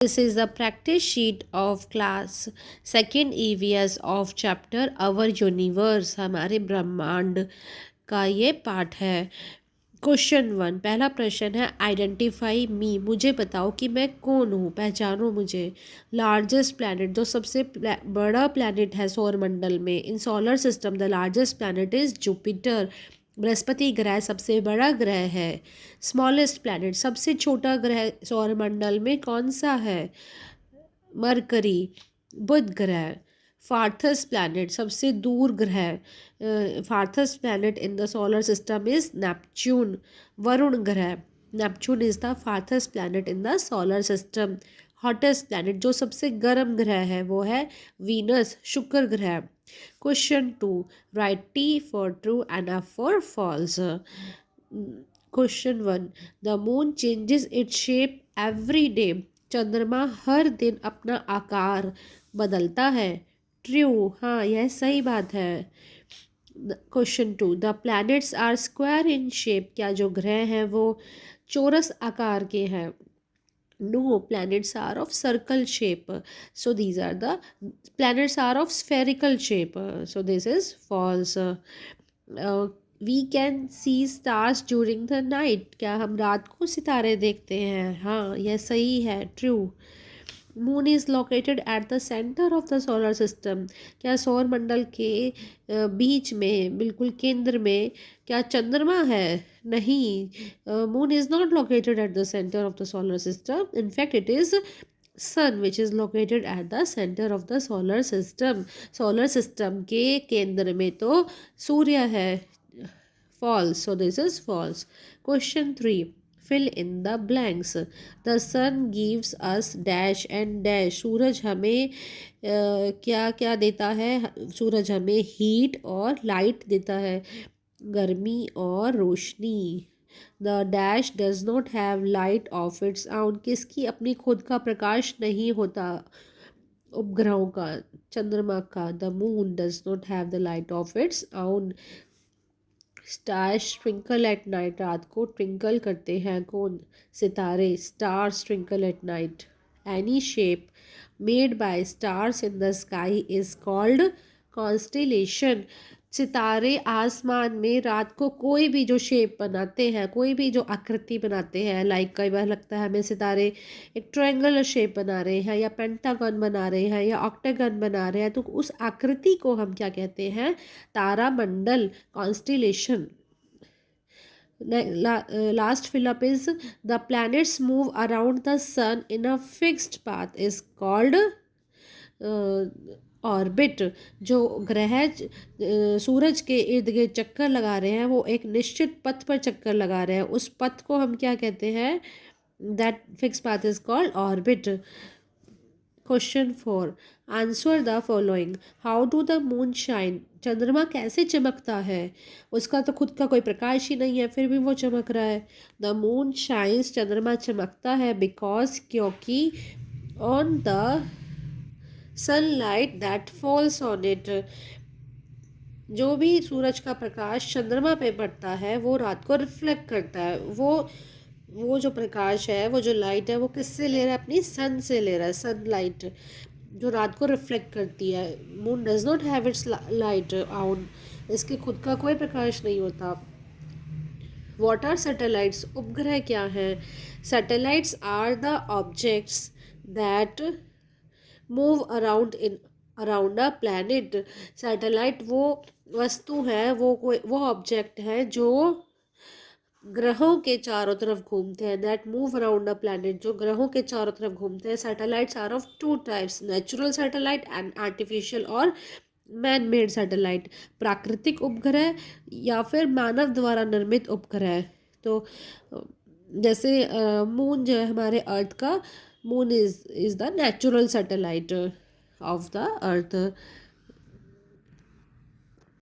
This is the practice sheet of class second EVS of chapter Our Universe, हमारे ब्रह्मांड का ये पाठ है। क्वेश्चन 1, पहला प्रश्न है आइडेंटिफाई मी, मुझे बताओ कि मैं कौन हूँ, पहचानो मुझे। लार्जेस्ट प्लैनेट, जो सबसे बड़ा प्लैनेट है सौर मंडल में। In solar system the largest planet is Jupiter, बृहस्पति ग्रह सबसे बड़ा ग्रह है। स्मॉलेस्ट प्लैनेट, सबसे छोटा ग्रह सौर मंडल में कौन सा है? मरकरी, बुध ग्रह। फार्थस्ट प्लैनेट, सबसे दूर ग्रह। Farthest planet in the solar system is Neptune, वरुण ग्रह। Neptune is the farthest planet in the solar system. Hottest planet, जो सबसे गर्म ग्रह है, वो है वीनस, शुक्र ग्रह। Question 2, write T for true and F for false. Question 1, the moon changes its shape every day, चंद्रमा हर दिन अपना आकार बदलता है। ट्रू, हाँ यह सही बात है। Question 2, the planets are square in shape, क्या जो ग्रह हैं वो चौरस आकार के हैं? No, planets are of circle shape. So these are the planets are of spherical shape. So this is false. We can see stars during the night. क्या हम रात को सितारे देखते हैं? हाँ यह सही है, true. Moon is located at the centre of the solar system, क्या सौर मंडल के बीच में, बिल्कुल केंद्र में, क्या चंद्रमा है? नहीं, moon is not located at the centre of the solar system, in fact it is sun which is located at the centre of the solar system. Solar system के केंद्र में तो सूर्य है। False, so this is false. Question 3, fill in the blanks. The sun gives us dash and dash. सूरज हमें क्या क्या देता है? सूरज हमें हीट और लाइट देता है, गर्मी और रोशनी। The dash does not have light of its own, किसकी अपनी खुद का प्रकाश नहीं होता? उपग्रहों का, चंद्रमा का। The moon does not have the light of its own. Stars twinkle at night, रात को ट्विंकल करते हैं कौन? सितारे। Stars twinkle at night. Any shape made by stars in the sky is called constellation. सितारे आसमान में रात को कोई भी जो शेप बनाते हैं, कोई भी जो आकृति बनाते हैं, लाइक कई बार लगता है हमें सितारे एक ट्रायंगुलर शेप बना रहे हैं, या पेंटागन बना रहे हैं, या ऑक्टागन बना रहे हैं, तो उस आकृति को हम क्या कहते हैं? तारामंडल, constellation. Last fill up is the planets move around the sun in a fixed path is called orbit. जो ग्रह सूरज के इर्द गिर्द चक्कर लगा रहे हैं, वो एक निश्चित पथ पर चक्कर लगा रहे हैं, उस पथ को हम क्या कहते हैं? That fix path is called orbit. Question 4, answer the following. How do the moon shine, चंद्रमा कैसे चमकता है? उसका तो खुद का कोई प्रकाश ही नहीं है, फिर भी वो चमक रहा है। द मून शाइन्स, चंद्रमा चमकता है बिकॉज, क्योंकि on the sunlight that falls on it, जो भी सूरज का प्रकाश चंद्रमा पे पड़ता है वो रात को रिफ्लेक्ट करता है। वो जो प्रकाश है, वो जो लाइट है, वो किससे ले रहा है? अपनी सन से ले रहा है, सनलाइट जो रात को रिफ्लेक्ट करती है। Moon does not have its light on, इसके खुद का कोई प्रकाश नहीं होता। व्हाट आर सैटेलाइट्स, उपग्रह क्या हैं? Satellites are the objects that move around a planet. Satellite वो वस्तु है, वो ऑब्जेक्ट है जो ग्रहों के चारों तरफ घूमते हैं। That move around a planet, जो ग्रहों के चारों तरफ घूमते हैं। Satellites are of two types, natural satellite and artificial और मैन मेड सैटेलाइट। प्राकृतिक उपग्रह या फिर मानव द्वारा निर्मित उपग्रह। तो जैसे मून जो है हमारे अर्थ का, moon is the natural satellite of the earth.